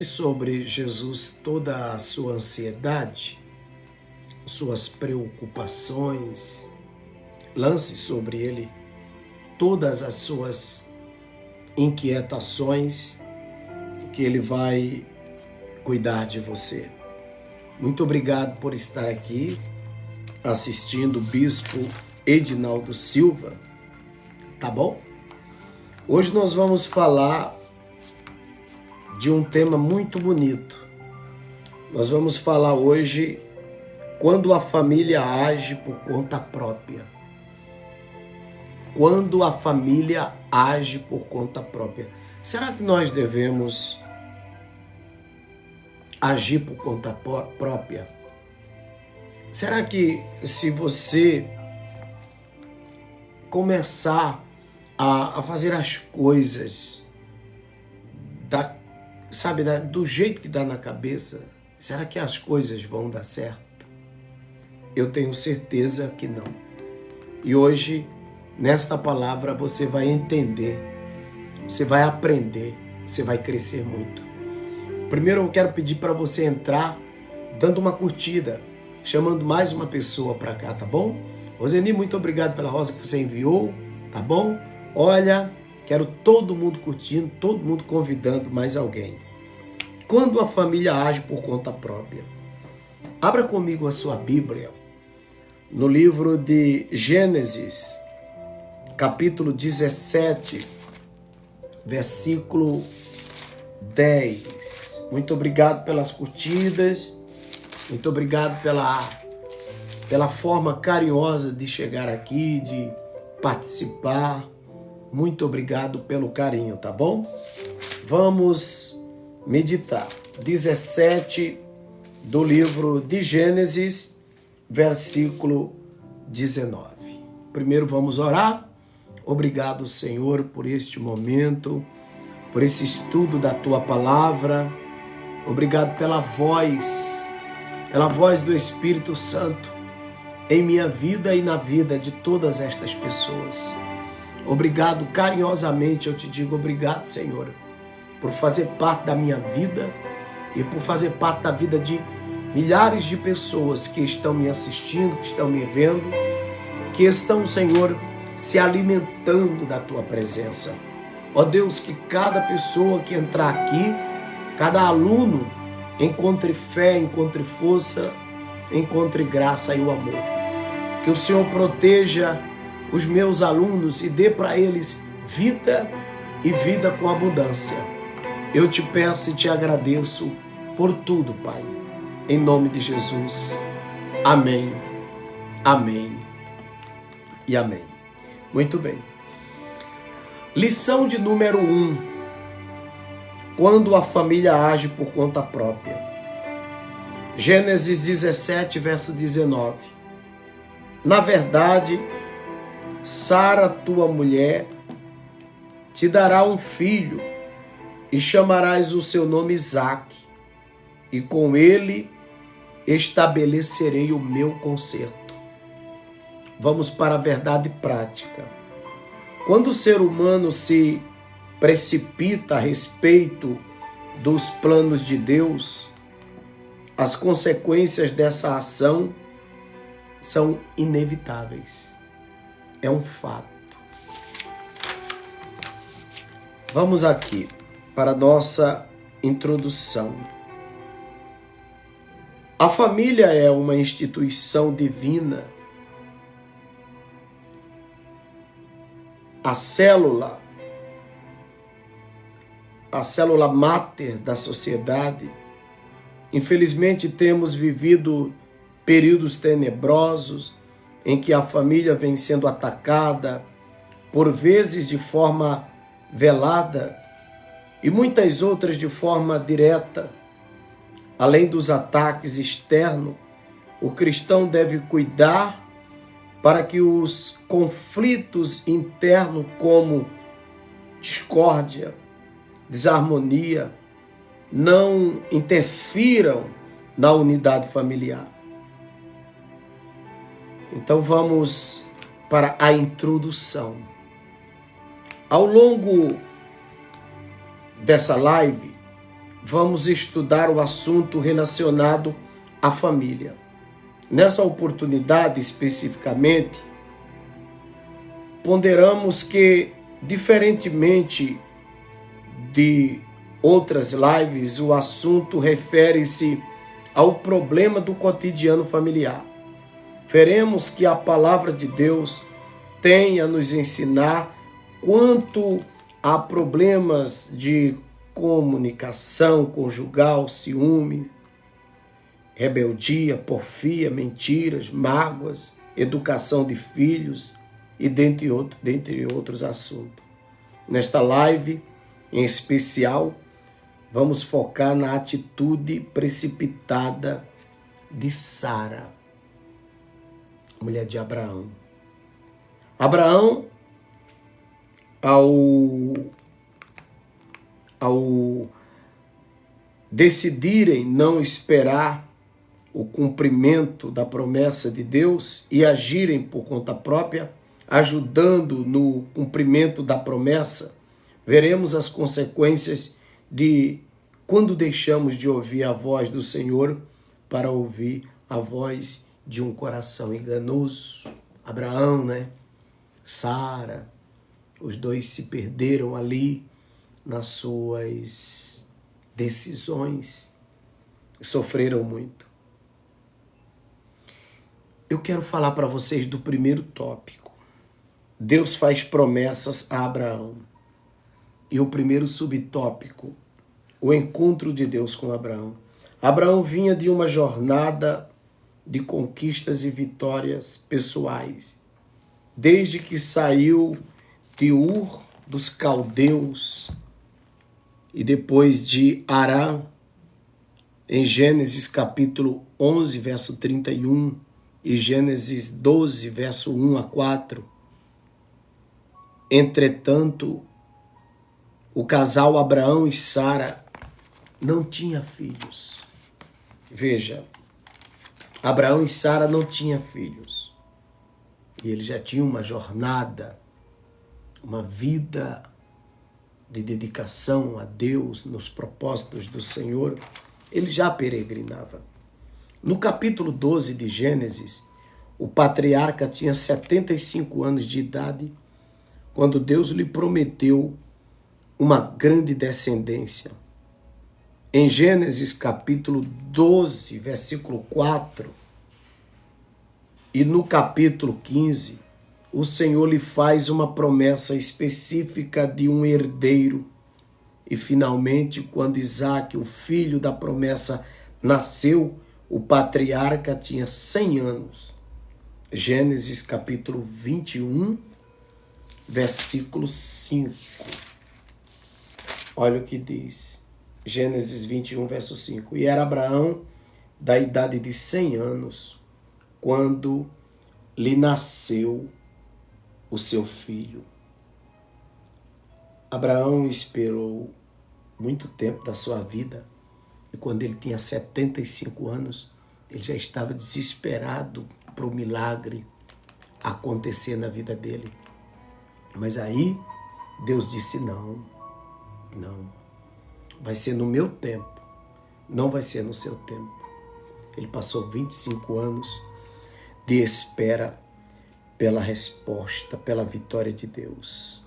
Sobre Jesus toda a sua ansiedade, suas preocupações, lance sobre ele todas as suas inquietações, que ele vai cuidar de você. Muito obrigado por estar aqui assistindo o Bispo Edinaldo Silva, tá bom? Hoje nós vamos falar de um tema muito bonito. Nós vamos falar hoje quando a família age por conta própria. Quando a família age por conta própria. Será que nós devemos agir por conta própria? Será que se você começar a fazer as coisas do jeito que dá na cabeça, será que as coisas vão dar certo? Eu tenho certeza que não. E hoje, nesta palavra, você vai entender, você vai aprender, você vai crescer muito. Primeiro eu quero pedir para você entrar dando uma curtida, chamando mais uma pessoa para cá, tá bom? Roseni, muito obrigado pela rosa que você enviou, tá bom? Olha, quero todo mundo curtindo, todo mundo convidando mais alguém. Quando a família age por conta própria. Abra comigo a sua Bíblia no livro de Gênesis, capítulo 17, versículo 10. Muito obrigado pelas curtidas, muito obrigado pela forma carinhosa de chegar aqui, de participar. Muito obrigado pelo carinho, tá bom? Vamos meditar. 17 do livro de Gênesis, versículo 19. Primeiro vamos orar. Obrigado, Senhor, por este momento, por esse estudo da Tua Palavra. Obrigado pela voz do Espírito Santo em minha vida e na vida de todas estas pessoas. Obrigado, carinhosamente eu te digo obrigado, Senhor, por fazer parte da minha vida e por fazer parte da vida de milhares de pessoas que estão me assistindo, que estão me vendo, que estão, Senhor, se alimentando da Tua presença. Ó Deus, que cada pessoa que entrar aqui, cada aluno, encontre fé, encontre força, encontre graça e o amor. Que o Senhor proteja os meus alunos e dê para eles vida e vida com abundância. Eu te peço e te agradeço por tudo, Pai. Em nome de Jesus. Amém, amém e amém. Muito bem. Lição de número 1. Quando a família age por conta própria. Gênesis 17, verso 19. Na verdade, Sara, tua mulher, te dará um filho, e chamarás o seu nome Isaque, e com ele estabelecerei o meu conserto. Vamos para a verdade prática. Quando o ser humano se precipita a respeito dos planos de Deus, as consequências dessa ação são inevitáveis. É um fato. Vamos aqui para a nossa introdução. A família é uma instituição divina. A célula máter da sociedade. Infelizmente temos vivido períodos tenebrosos em que a família vem sendo atacada, por vezes de forma velada e muitas outras de forma direta. Além dos ataques externos, o cristão deve cuidar para que os conflitos internos, como discórdia, desarmonia, não interfiram na unidade familiar. Então vamos para a introdução. Ao longo dessa live, vamos estudar o assunto relacionado à família. Nessa oportunidade, especificamente, ponderamos que, diferentemente de outras lives, o assunto refere-se ao problema do cotidiano familiar. Veremos que a palavra de Deus tem a nos ensinar quanto a problemas de comunicação conjugal, ciúme, rebeldia, porfia, mentiras, mágoas, educação de filhos e dentre outros assuntos. Nesta live, em especial, vamos focar na atitude precipitada de Sara, mulher de Abraão. Abraão, ao decidirem não esperar o cumprimento da promessa de Deus e agirem por conta própria, ajudando no cumprimento da promessa, veremos as consequências de quando deixamos de ouvir a voz do Senhor para ouvir a voz de um coração enganoso. Abraão, né? Sara, os dois se perderam ali nas suas decisões e sofreram muito. Eu quero falar para vocês do primeiro tópico. Deus faz promessas a Abraão. E o primeiro subtópico, o encontro de Deus com Abraão. Abraão vinha de uma jornada de conquistas e vitórias pessoais. Desde que saiu de Ur dos Caldeus e depois de Harã, em Gênesis capítulo 11, verso 31 e Gênesis 12, verso 1 a 4. Entretanto, o casal Abraão e Sara não tinha filhos. Veja, Abraão e Sara não tinham filhos. E ele já tinha uma jornada, uma vida de dedicação a Deus, nos propósitos do Senhor. Ele já peregrinava. No capítulo 12 de Gênesis, o patriarca tinha 75 anos de idade quando Deus lhe prometeu uma grande descendência. Em Gênesis capítulo 12, versículo 4, e no capítulo 15, o Senhor lhe faz uma promessa específica de um herdeiro. E finalmente, quando Isaque, o filho da promessa, nasceu, o patriarca tinha 100 anos. Gênesis capítulo 21, versículo 5. Olha o que diz. Gênesis 21, verso 5. E era Abraão da idade de 100 anos, quando lhe nasceu o seu filho. Abraão esperou muito tempo da sua vida, e quando ele tinha 75 anos, ele já estava desesperado para o milagre acontecer na vida dele. Mas aí Deus disse não, vai ser no meu tempo, não vai ser no seu tempo. Ele passou 25 anos de espera pela resposta, pela vitória de Deus.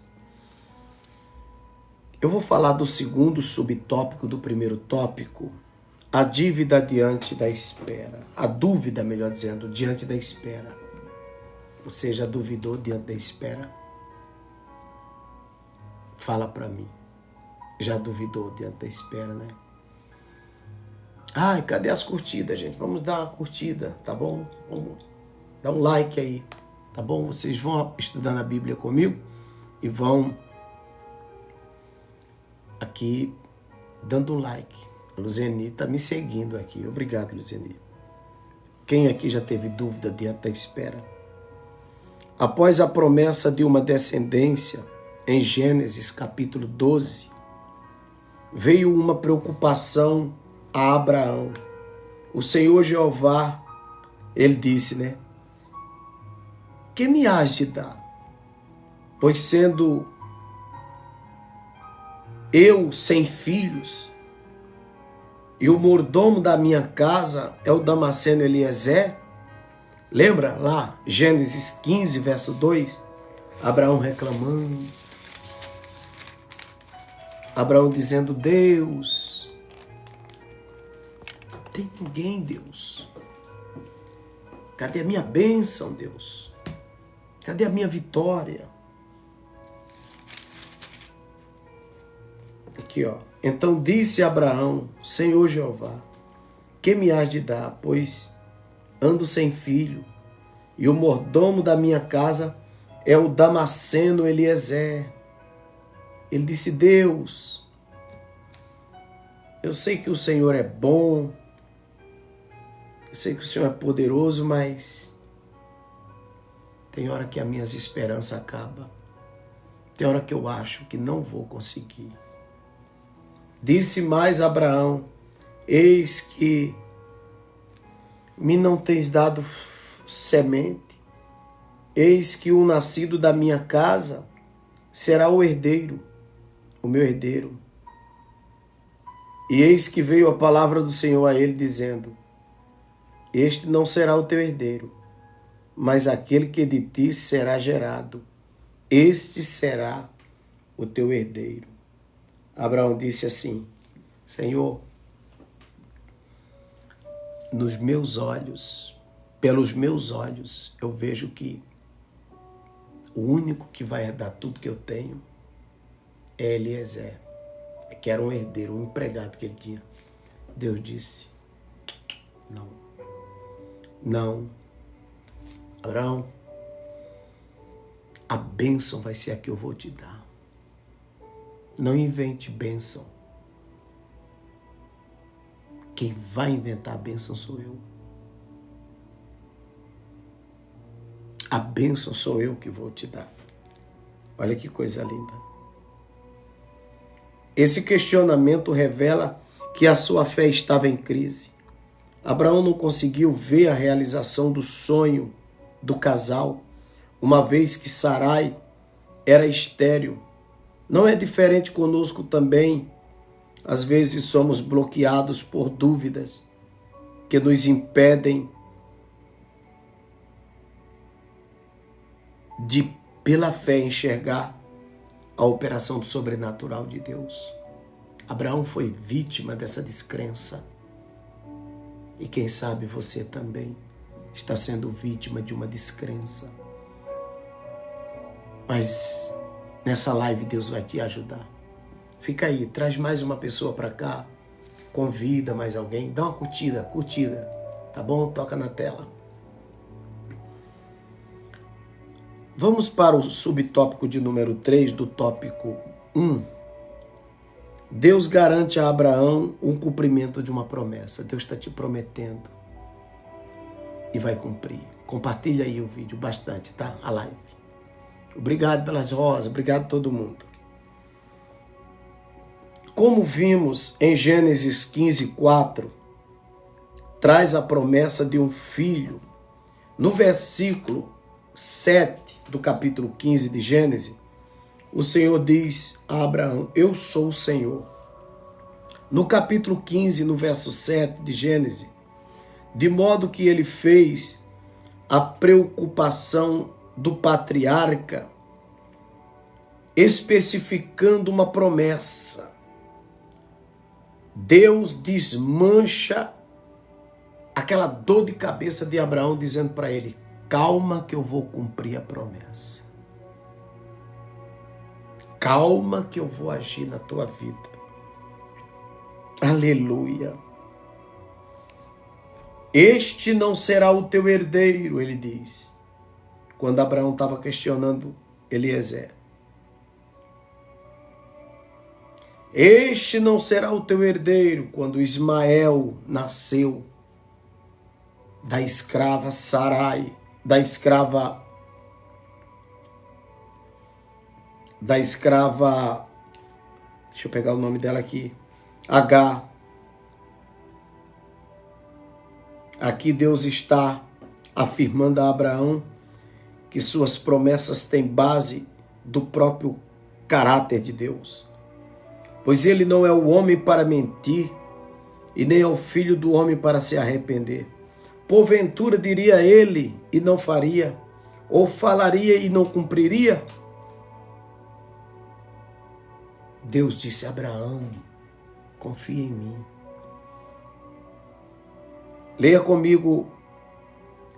Eu vou falar do segundo subtópico do primeiro tópico, a dívida diante da espera. A dúvida, melhor dizendo, diante da espera. Você já duvidou diante da espera? Fala para mim. Já duvidou diante da espera, né? Ai, cadê as curtidas, gente? Vamos dar uma curtida, tá bom? Vamos dar um like aí, tá bom? Vocês vão estudando a Bíblia comigo e vão aqui dando um like. A Luzeni está me seguindo aqui. Obrigado, Luzeni. Quem aqui já teve dúvida diante da espera? Após a promessa de uma descendência, em Gênesis capítulo 12, veio uma preocupação a Abraão. O Senhor Jeová, ele disse, né? Que me hás de dar? Pois sendo eu sem filhos, e o mordomo da minha casa é o Damasceno Eliezer. Lembra lá, Gênesis 15, verso 2? Abraão reclamando. Abraão dizendo, Deus, não tem ninguém, Deus. Cadê a minha bênção, Deus? Cadê a minha vitória? Aqui, ó. Então disse Abraão, Senhor Jeová, que me hás de dar? Pois ando sem filho, e o mordomo da minha casa é o Damasceno Eliezer. Ele disse, Deus, eu sei que o Senhor é bom, eu sei que o Senhor é poderoso, mas tem hora que as minhas esperanças acabam. Tem hora que eu acho que não vou conseguir. Disse mais Abraão, eis que me não tens dado semente, eis que o nascido da minha casa será o herdeiro, o meu herdeiro. E eis que veio a palavra do Senhor a ele, dizendo, este não será o teu herdeiro, mas aquele que de ti será gerado, este será o teu herdeiro. Abraão disse assim, Senhor, nos meus olhos, pelos meus olhos, eu vejo que o único que vai herdar tudo que eu tenho é Eliezer, que era um herdeiro, um empregado que ele tinha. Deus disse, não, Abraão, a bênção vai ser a que eu vou te dar. Não invente bênção. Quem vai inventar a bênção sou eu. A bênção sou eu que vou te dar. Olha que coisa linda. Esse questionamento revela que a sua fé estava em crise. Abraão não conseguiu ver a realização do sonho do casal, uma vez que Sarai era estéril. Não é diferente conosco também. Às vezes somos bloqueados por dúvidas que nos impedem de, pela fé, enxergar a operação do sobrenatural de Deus. Abraão foi vítima dessa descrença. E quem sabe você também está sendo vítima de uma descrença. Mas nessa live Deus vai te ajudar. Fica aí, traz mais uma pessoa para cá, convida mais alguém, dá uma curtida, tá bom? Toca na tela. Vamos para o subtópico de número 3 do tópico 1. Deus garante a Abraão um cumprimento de uma promessa. Deus está te prometendo e vai cumprir. Compartilha aí o vídeo bastante, tá? A live. Obrigado pelas rosas, obrigado a todo mundo. Como vimos em Gênesis 15:4, traz a promessa de um filho. No versículo 7 do capítulo 15 de Gênesis, o Senhor diz a Abraão, eu sou o Senhor. No capítulo 15, no verso 7 de Gênesis, de modo que ele fez a preocupação do patriarca, especificando uma promessa. Deus desmancha aquela dor de cabeça de Abraão, dizendo para ele, calma que eu vou cumprir a promessa. Calma que eu vou agir na tua vida. Aleluia. Este não será o teu herdeiro, ele diz. Quando Abraão estava questionando Eliezer. Este não será o teu herdeiro, quando Ismael nasceu da escrava Sarai, da escrava, deixa eu pegar o nome dela aqui, Agar. Aqui Deus está afirmando a Abraão que suas promessas têm base do próprio caráter de Deus. Pois ele não é o homem para mentir, e nem ao filho do homem para se arrepender. Porventura diria ele e não faria, ou falaria e não cumpriria? Deus disse a Abraão: confia em mim. Leia comigo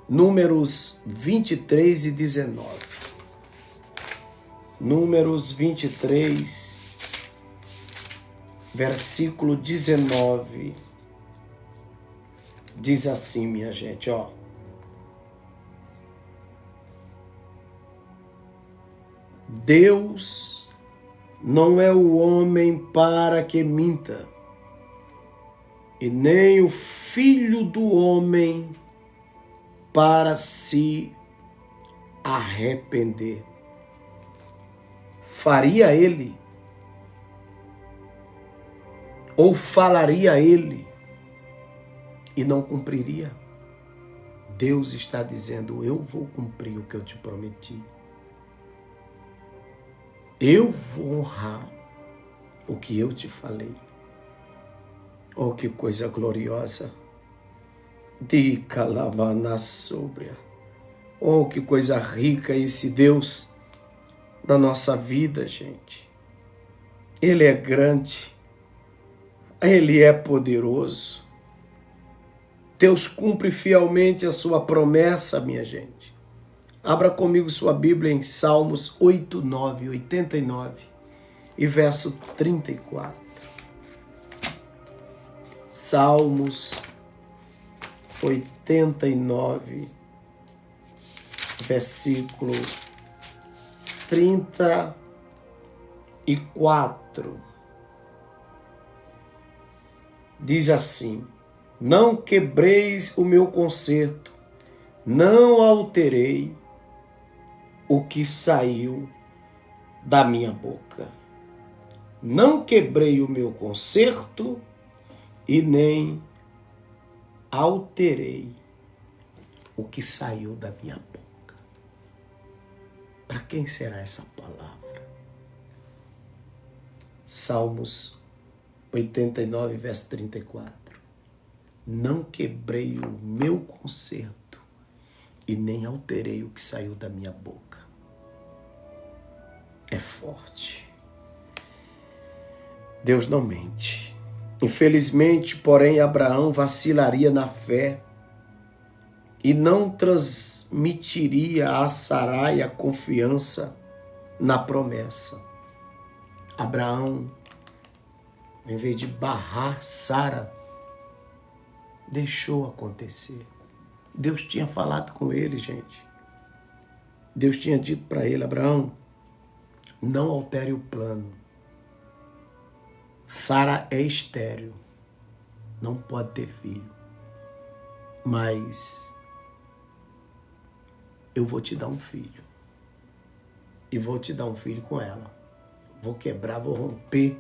Números 23 e 19. Números 23, versículo 19. Diz assim, minha gente, ó. Deus não é o homem para que minta, e nem o filho do homem para se arrepender. Faria ele? Ou falaria ele e não cumpriria? Deus está dizendo: eu vou cumprir o que eu te prometi. Eu vou honrar o que eu te falei. Oh, que coisa gloriosa. De calabana sóbria. Oh, que coisa rica esse Deus na nossa vida, gente. Ele é grande. Ele é poderoso. Deus cumpre fielmente a sua promessa, minha gente. Abra comigo sua Bíblia em Salmos 89 e verso 34. Salmos 89, versículo 34. Diz assim: não quebreis o meu concerto, não alterei o que saiu da minha boca. Não quebrei o meu concerto e nem alterei o que saiu da minha boca. Para quem será essa palavra? Salmos 89, verso 34. Não quebrei o meu concerto e nem alterei o que saiu da minha boca. É forte. Deus não mente. Infelizmente, porém, Abraão vacilaria na fé e não transmitiria a Sarai a confiança na promessa. Abraão, em vez de barrar Sara, deixou acontecer. Deus tinha falado com ele, gente. Deus tinha dito para ele: Abraão, não altere o plano. Sara é estéril, não pode ter filho, mas eu vou te dar um filho, e vou te dar um filho com ela. Vou quebrar, vou romper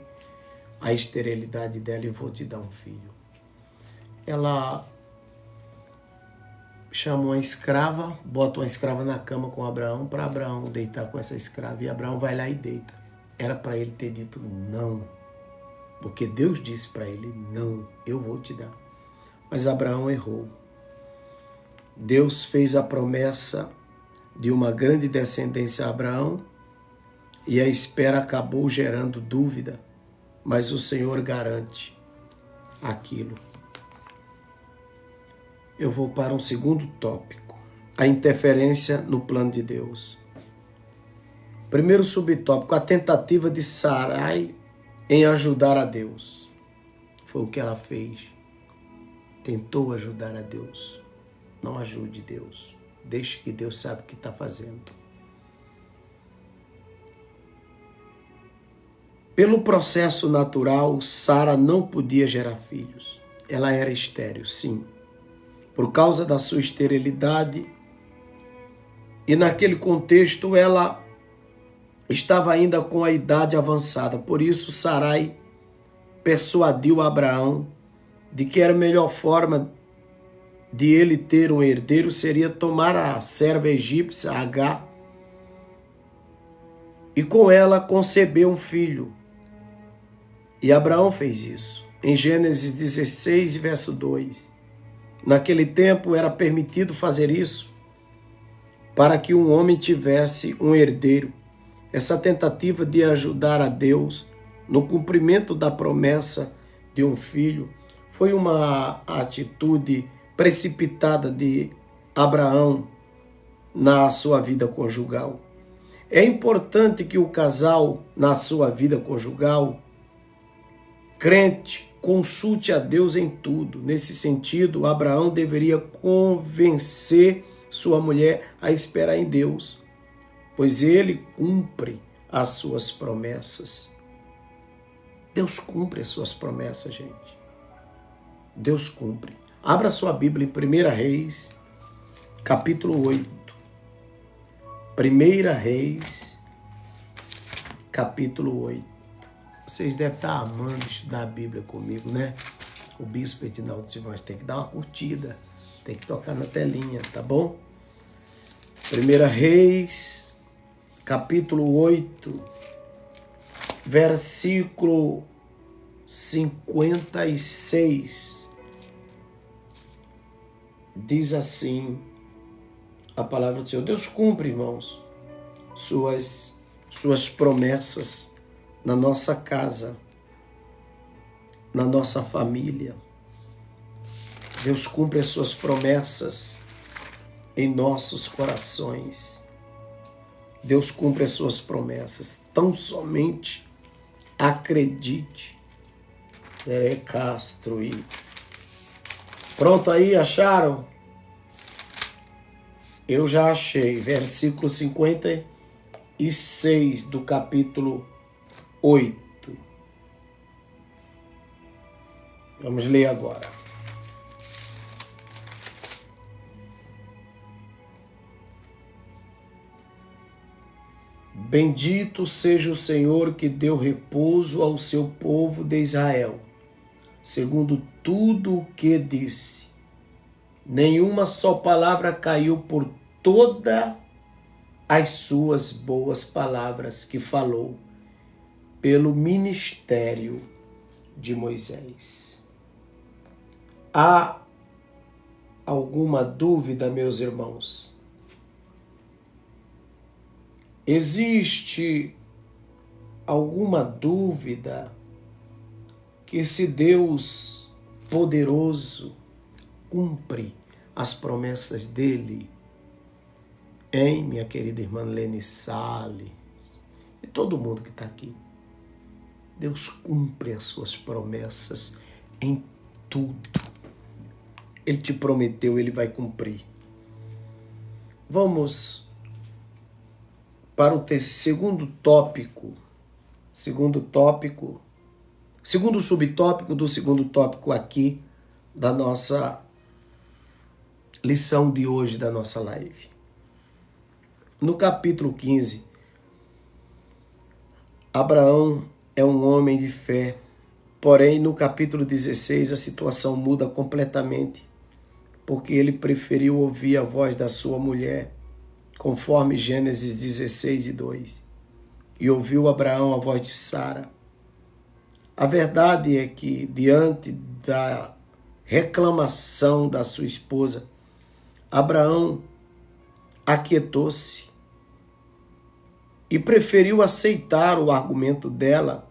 a esterilidade dela e vou te dar um filho. Ela chama uma escrava, bota uma escrava na cama com Abraão, para Abraão deitar com essa escrava, e Abraão vai lá e deita. Era para ele ter dito não, porque Deus disse para ele: não, eu vou te dar. Mas Abraão errou. Deus fez a promessa de uma grande descendência a Abraão e a espera acabou gerando dúvida, mas o Senhor garante aquilo. Eu vou para um segundo tópico: a interferência no plano de Deus. Primeiro subtópico: a tentativa de Sarai em ajudar a Deus. Foi o que ela fez. Tentou ajudar a Deus. Não ajude Deus. Deixe que Deus sabe o que está fazendo. Pelo processo natural, Sara não podia gerar filhos. Ela era estéril, sim. Por causa da sua esterilidade. E naquele contexto, ela estava ainda com a idade avançada. Por isso, Sarai persuadiu Abraão de que a melhor forma de ele ter um herdeiro seria tomar a serva egípcia, Agar, e com ela conceber um filho. E Abraão fez isso. em Gênesis 16, verso 2. Naquele tempo era permitido fazer isso para que um homem tivesse um herdeiro. Essa tentativa de ajudar a Deus no cumprimento da promessa de um filho foi uma atitude precipitada de Abraão na sua vida conjugal. É importante que o casal, na sua vida conjugal, crente, consulte a Deus em tudo. Nesse sentido, Abraão deveria convencer sua mulher a esperar em Deus, pois ele cumpre as suas promessas. Deus cumpre as suas promessas, gente. Deus cumpre. Abra sua Bíblia em 1 Reis, capítulo 8. 1 Reis, capítulo 8. Vocês devem estar amando estudar a Bíblia comigo, né? O bispo Edinaldo Simões tem que dar uma curtida, tem que tocar na telinha, tá bom? 1 Reis, capítulo 8, versículo 56. Diz assim a palavra do Senhor. Deus cumpre, irmãos, suas promessas na nossa casa, na nossa família. Deus cumpre as suas promessas em nossos corações. Deus cumpre as suas promessas. Tão somente acredite. Castro e pronto aí, acharam? Eu já achei. Versículo 56 do capítulo 8. Vamos ler agora. Bendito seja o Senhor que deu repouso ao seu povo de Israel, segundo tudo o que disse. Nenhuma só palavra caiu por todas as suas boas palavras que falou pelo ministério de Moisés. Há alguma dúvida, meus irmãos? Existe alguma dúvida que se Deus poderoso cumpre as promessas dele? Hein, minha querida irmã Lene Salles e todo mundo que está aqui. Deus cumpre as suas promessas em tudo. Ele te prometeu, ele vai cumprir. Vamos para o segundo subtópico do segundo tópico aqui da nossa lição de hoje da nossa live. No capítulo 15, Abraão é um homem de fé, porém no capítulo 16 a situação muda completamente, porque ele preferiu ouvir a voz da sua mulher, conforme Gênesis 16 e 2, e ouviu Abraão a voz de Sara. A verdade é que, diante da reclamação da sua esposa, Abraão aquietou-se e preferiu aceitar o argumento dela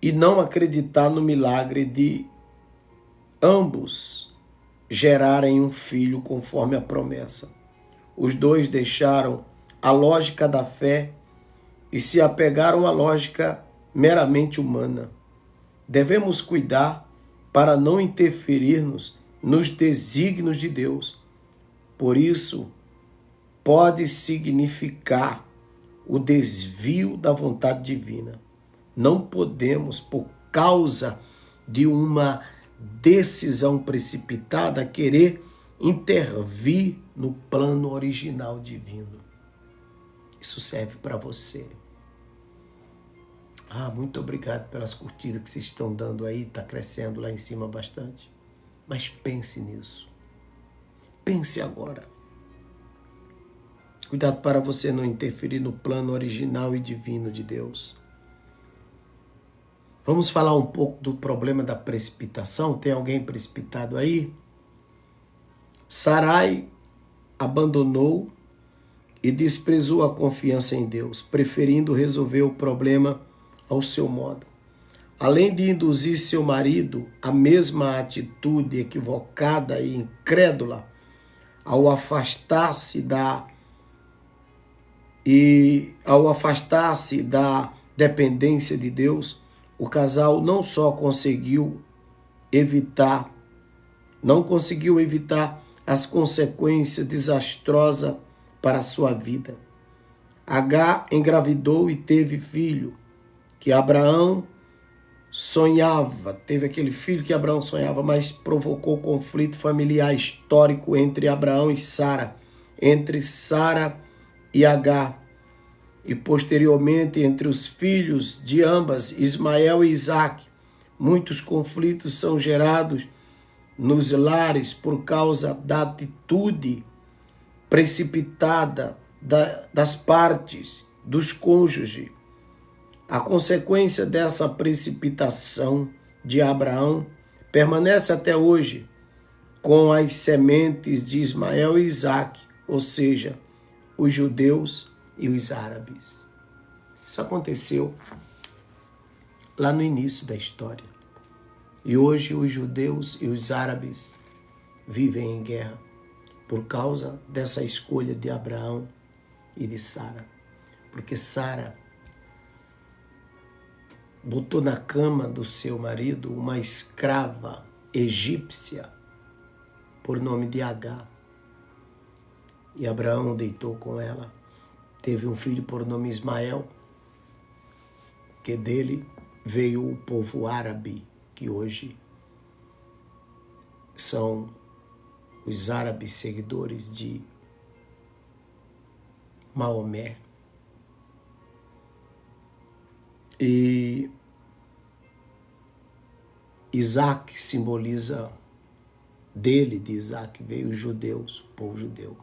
e não acreditar no milagre de ambos gerarem um filho conforme a promessa. Os dois deixaram a lógica da fé e se apegaram à lógica meramente humana. Devemos cuidar para não interferirmos nos desígnios de Deus. Por isso, pode significar o desvio da vontade divina. Não podemos, por causa de uma decisão precipitada, querer intervir no plano original divino. Isso serve para você. Muito obrigado pelas curtidas que vocês estão dando aí, está crescendo lá em cima bastante. Mas pense nisso. Pense agora. Cuidado para você não interferir no plano original e divino de Deus. Vamos falar um pouco do problema da precipitação. Tem alguém precipitado aí? Sarai abandonou e desprezou a confiança em Deus, preferindo resolver o problema ao seu modo. Além de induzir seu marido à mesma atitude equivocada e incrédula, ao afastar-se da dependência de Deus, o casal não conseguiu evitar as consequências desastrosas para a sua vida. Agar engravidou e teve filho que Abraão sonhava, mas provocou conflito familiar histórico entre Abraão e Sara, entre Sara e Agar, e posteriormente entre os filhos de ambas, Ismael e Isaque. Muitos conflitos são gerados nos lares por causa da atitude precipitada das partes dos cônjuges. A consequência dessa precipitação de Abraão permanece até hoje com as sementes de Ismael e Isaque, ou seja, os judeus e os árabes. Isso aconteceu lá no início da história. E hoje os judeus e os árabes vivem em guerra por causa dessa escolha de Abraão e de Sara. Porque Sara botou na cama do seu marido uma escrava egípcia por nome de Agar. E Abraão deitou com ela. Teve um filho por nome Ismael, que dele veio o povo árabe, que hoje são os árabes seguidores de Maomé. E Isaac simboliza, de Isaac veio os judeus, o povo judeu.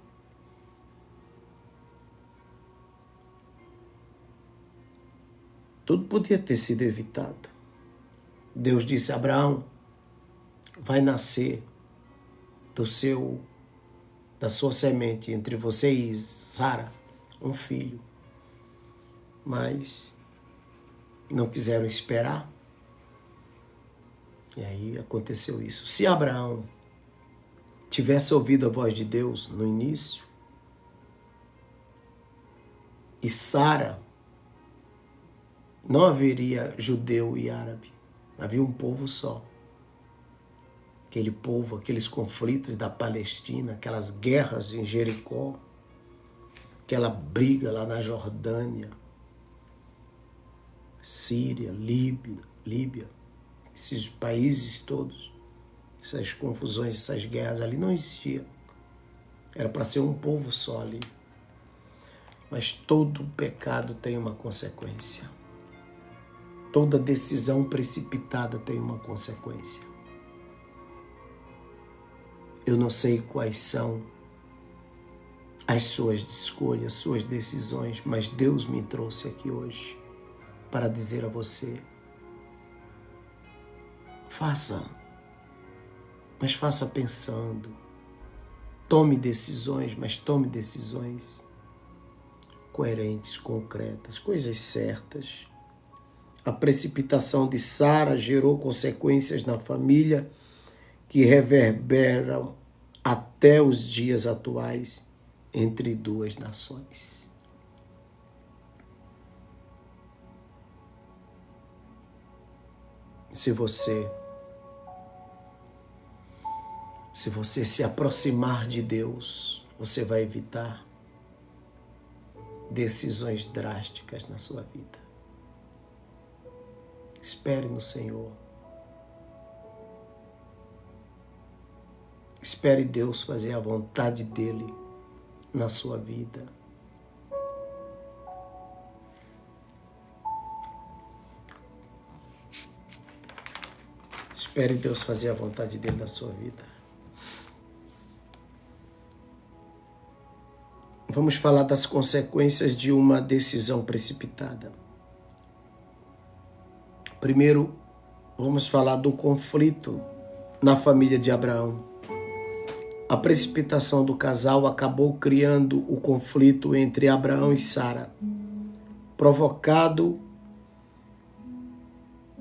Tudo podia ter sido evitado. Deus disse a Abraão, vai nascer da sua semente, entre você e Sara, um filho. Mas não quiseram esperar. E aí aconteceu isso. Se Abraão tivesse ouvido a voz de Deus no início, e Sara, não haveria judeu e árabe. Havia um povo só. Aquele povo, aqueles conflitos da Palestina, aquelas guerras em Jericó, aquela briga lá na Jordânia, Síria, Líbia, esses países todos, essas confusões, essas guerras ali não existiam. Era para ser um povo só ali. Mas todo pecado tem uma consequência. Toda decisão precipitada tem uma consequência. Eu não sei quais são as suas escolhas, suas decisões, mas Deus me trouxe aqui hoje para dizer a você, faça, mas faça pensando. Tome decisões, mas tome decisões coerentes, concretas, coisas certas. A precipitação de Sara gerou consequências na família que reverberam até os dias atuais entre duas nações. Se você se aproximar de Deus, você vai evitar decisões drásticas na sua vida. Espere no Senhor. Espere Deus fazer a vontade dEle na sua vida. Espere Deus fazer a vontade dEle na sua vida. Vamos falar das consequências de uma decisão precipitada. A Primeiro, vamos falar do conflito na família de Abraão. A precipitação do casal acabou criando o conflito entre Abraão e Sara, provocado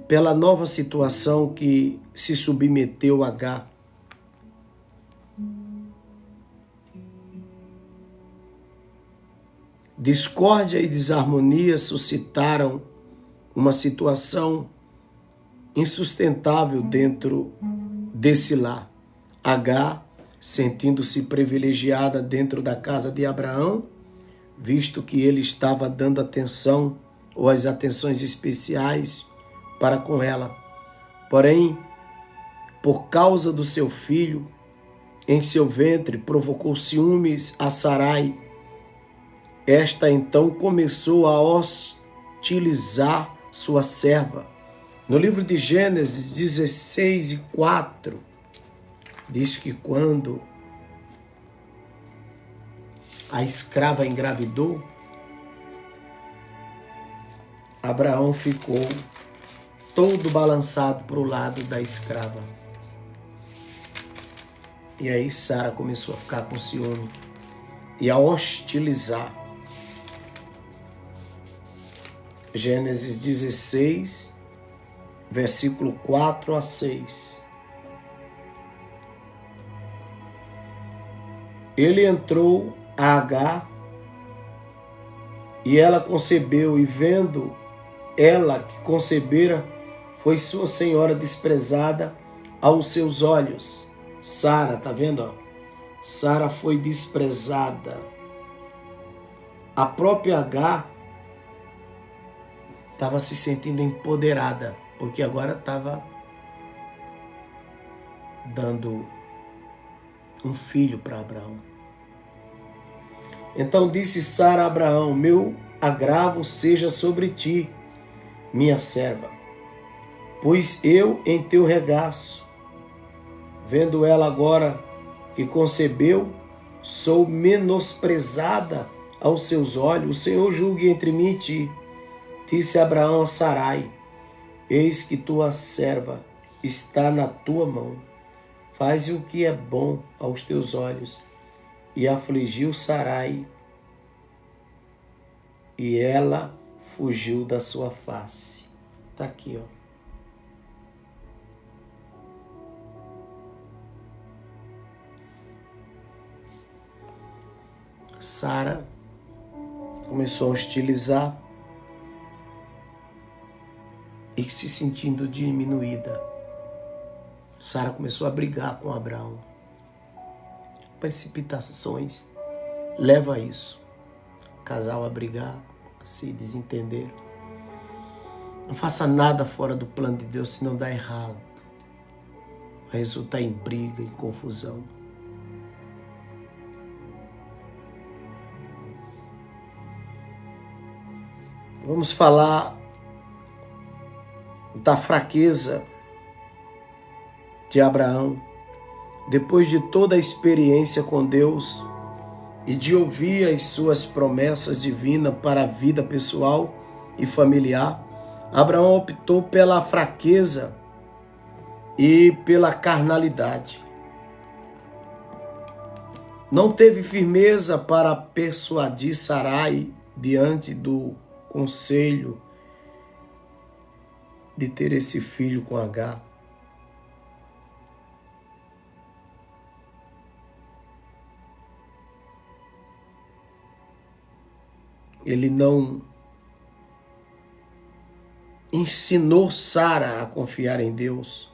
pela nova situação que se submeteu a Agar. Discórdia e desarmonia suscitaram uma situação insustentável dentro desse lar. Agar, sentindo-se privilegiada dentro da casa de Abraão, visto que ele estava dando atenção ou as atenções especiais para com ela. Porém, por causa do seu filho em seu ventre, provocou ciúmes a Sarai. Esta então começou a hostilizar sua serva. No livro de Gênesis 16:4, diz que quando a escrava engravidou, Abraão ficou todo balançado para o lado da escrava. E aí Sara começou a ficar com ciúme e a hostilizar. Gênesis 16, versículo 4 a 6. Ele entrou a Agar e ela concebeu, e vendo ela que concebera, foi sua senhora desprezada aos seus olhos. Sara, tá vendo? Sara foi desprezada. A própria Agar estava se sentindo empoderada, porque agora estava dando um filho para Abraão. Então disse Sara a Abraão: meu agravo seja sobre ti, minha serva, pois eu em teu regaço. Vendo ela agora que concebeu, sou menosprezada aos seus olhos. O Senhor julgue entre mim e ti. Disse Abraão a Sarai: eis que tua serva está na tua mão. Faze o que é bom aos teus olhos. E afligiu Sarai, e ela fugiu da sua face. Está aqui, ó. Sara começou a hostilizar e se sentindo diminuída. Sara começou a brigar com Abraão. Precipitações leva a isso. O casal a brigar, a se desentender. Não faça nada fora do plano de Deus, senão dá errado. Vai resultar em briga, em confusão. Vamos falar da fraqueza de Abraão. Depois de toda a experiência com Deus e de ouvir as suas promessas divinas para a vida pessoal e familiar, Abraão optou pela fraqueza e pela carnalidade. Não teve firmeza para persuadir Sarai diante do conselho de ter esse filho com Agar. Ele não ensinou Sara a confiar em Deus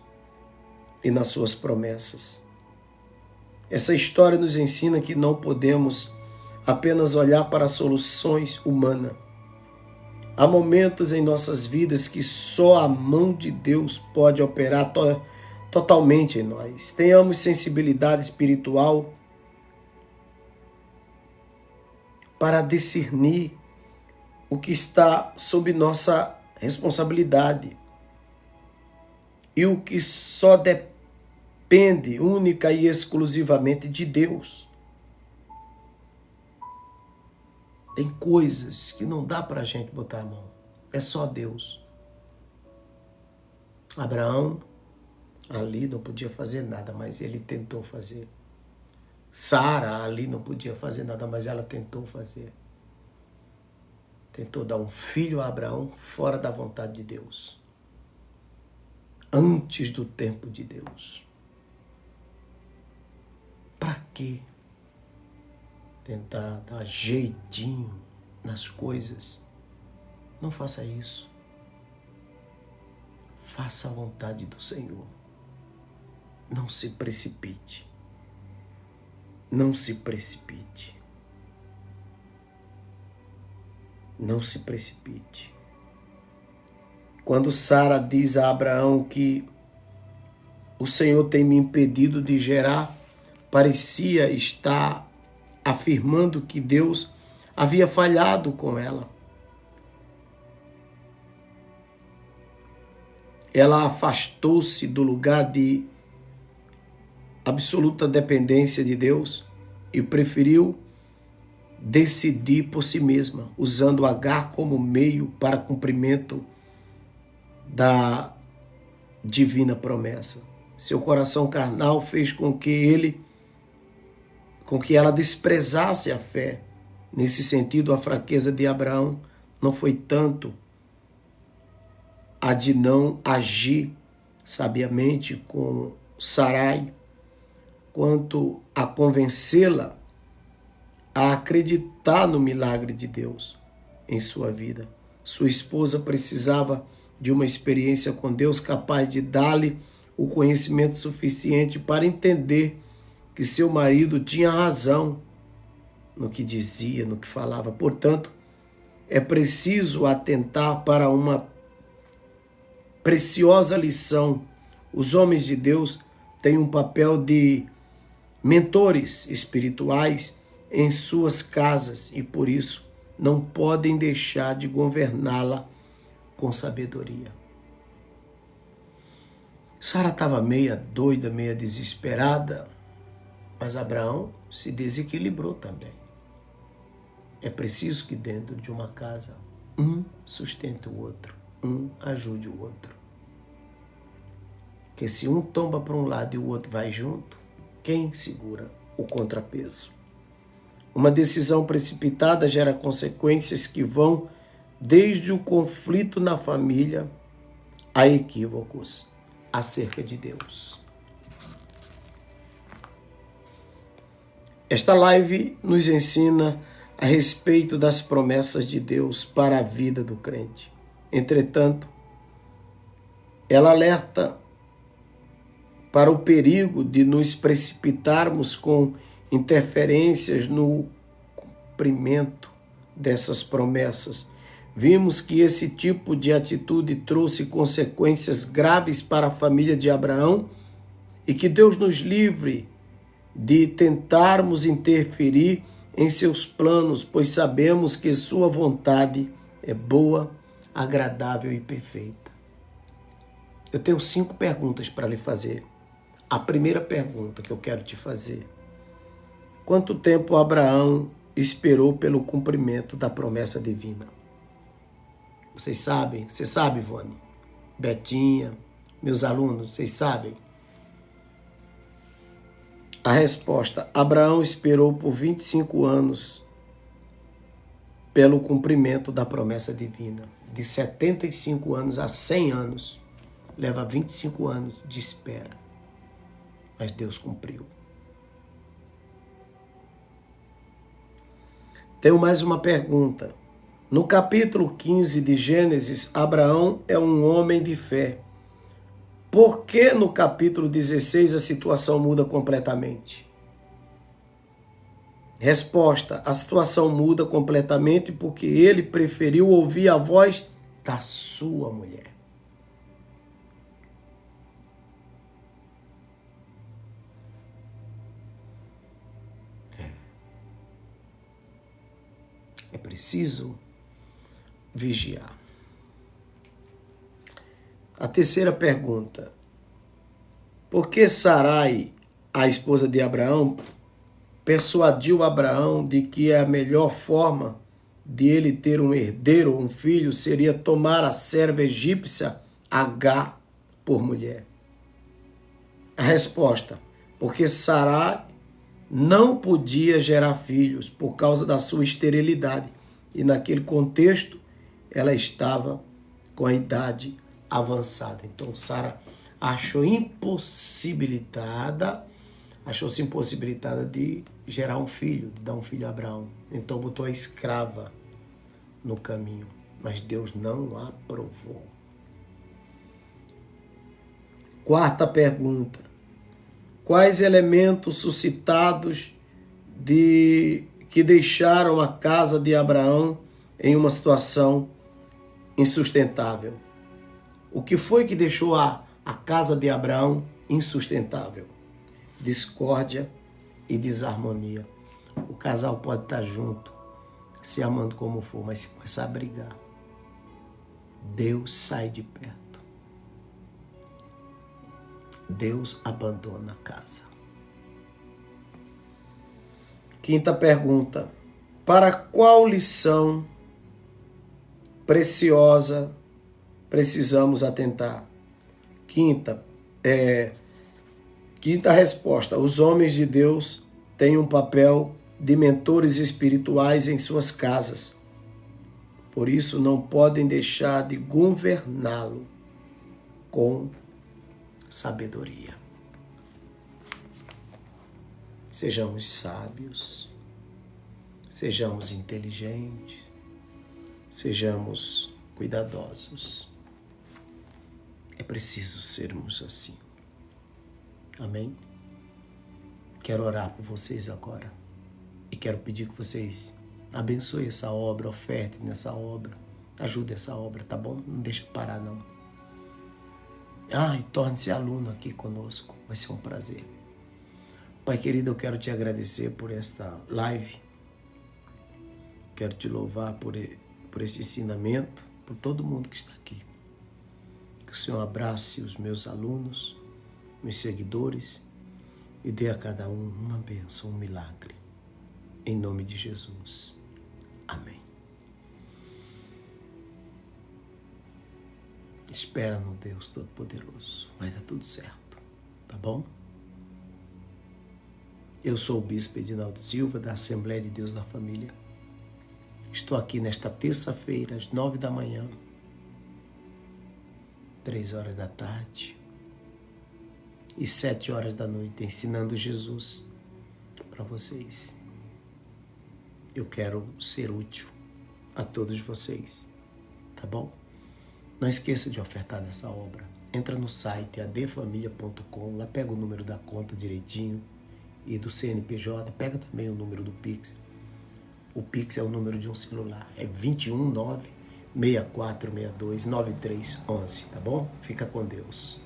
e nas suas promessas. Essa história nos ensina que não podemos apenas olhar para soluções humanas. Há momentos em nossas vidas que só a mão de Deus pode operar totalmente em nós. Tenhamos sensibilidade espiritual para discernir o que está sob nossa responsabilidade e o que só depende única e exclusivamente de Deus. Tem coisas que não dá para a gente botar a mão, é só Deus. Abraão ali não podia fazer nada, mas ele tentou fazer. Sara ali não podia fazer nada, mas ela tentou fazer. Tentou dar um filho a Abraão fora da vontade de Deus. Antes do tempo de Deus. Para quê? Tentar dar jeitinho nas coisas. Não faça isso. Faça a vontade do Senhor. Não se precipite. Não se precipite. Não se precipite. Quando Sara diz a Abraão que o Senhor tem me impedido de gerar, parecia estar afirmando que Deus havia falhado com ela. Ela afastou-se do lugar de absoluta dependência de Deus e preferiu decidir por si mesma, usando Agar como meio para cumprimento da divina promessa. Seu coração carnal fez com que ela desprezasse a fé. Nesse sentido, a fraqueza de Abraão não foi tanto a de não agir sabiamente com Sarai, quanto a convencê-la a acreditar no milagre de Deus em sua vida. Sua esposa precisava de uma experiência com Deus capaz de dar-lhe o conhecimento suficiente para entender que seu marido tinha razão no que dizia, no que falava. Portanto, é preciso atentar para uma preciosa lição. Os homens de Deus têm um papel de mentores espirituais em suas casas e, por isso, não podem deixar de governá-la com sabedoria. Sara estava meia doida, meia desesperada, mas Abraão se desequilibrou também. É preciso que dentro de uma casa, um sustente o outro, um ajude o outro. Porque se um tomba para um lado e o outro vai junto, quem segura o contrapeso? Uma decisão precipitada gera consequências que vão desde o conflito na família a equívocos acerca de Deus. Esta live nos ensina a respeito das promessas de Deus para a vida do crente. Entretanto, ela alerta para o perigo de nos precipitarmos com interferências no cumprimento dessas promessas. Vimos que esse tipo de atitude trouxe consequências graves para a família de Abraão e que Deus nos livre de tentarmos interferir em seus planos, pois sabemos que sua vontade é boa, agradável e perfeita. Eu tenho 5 perguntas para lhe fazer. A primeira pergunta que eu quero te fazer: quanto tempo Abraão esperou pelo cumprimento da promessa divina? Vocês sabem? Você sabe, Ivone? Betinha, meus alunos, vocês sabem? A resposta: Abraão esperou por 25 anos pelo cumprimento da promessa divina. De 75 anos a 100 anos, leva 25 anos de espera. Mas Deus cumpriu. Tenho mais uma pergunta. No capítulo 15 de Gênesis, Abraão é um homem de fé. Por que no capítulo 16 a situação muda completamente? Resposta: a situação muda completamente porque ele preferiu ouvir a voz da sua mulher. É preciso vigiar. A terceira pergunta: por que Sarai, a esposa de Abraão, persuadiu Abraão de que a melhor forma de ele ter um herdeiro, um filho, seria tomar a serva egípcia Agar por mulher? A resposta: porque Sarai não podia gerar filhos por causa da sua esterilidade. E naquele contexto, ela estava com a idade avançada. Então, Sara achou-se impossibilitada de gerar um filho, de dar um filho a Abraão. Então, botou a escrava no caminho. Mas Deus não aprovou. Quarta pergunta: quais elementos suscitados que deixaram a casa de Abraão em uma situação insustentável? O que foi que deixou a casa de Abraão insustentável? Discórdia e desarmonia. O casal pode estar junto, se amando como for, mas se começar a brigar, Deus sai de perto. Deus abandona a casa. Quinta pergunta: para qual lição preciosa precisamos atentar? Quinta resposta: os homens de Deus têm um papel de mentores espirituais em suas casas. Por isso, não podem deixar de governá-lo com sabedoria. Sejamos sábios, sejamos inteligentes, sejamos cuidadosos. É preciso sermos assim. Amém? Quero orar por vocês agora e quero pedir que vocês abençoem essa obra, ofertem nessa obra, ajude essa obra, tá bom? Não deixa parar não. E torne-se aluno aqui conosco, vai ser um prazer. Pai querido, eu quero te agradecer por esta live, quero te louvar por este ensinamento, por todo mundo que está aqui. Que o Senhor abrace os meus alunos, meus seguidores e dê a cada um uma bênção, um milagre. Em nome de Jesus. Amém. Espera no Deus Todo-Poderoso. Vai dar tudo certo, tá bom? Eu sou o Bispo Edinaldo Silva, da Assembleia de Deus da Família. Estou aqui nesta terça-feira, às 9 da manhã, 3 horas da tarde e 7 horas da noite, ensinando Jesus para vocês. Eu quero ser útil a todos vocês, tá bom? Não esqueça de ofertar nessa obra. Entra no site adfamilia.com, lá pega o número da conta direitinho e do CNPJ, pega também o número do Pix. O Pix é o número de um celular, é 219-6462-9311, tá bom? Fica com Deus.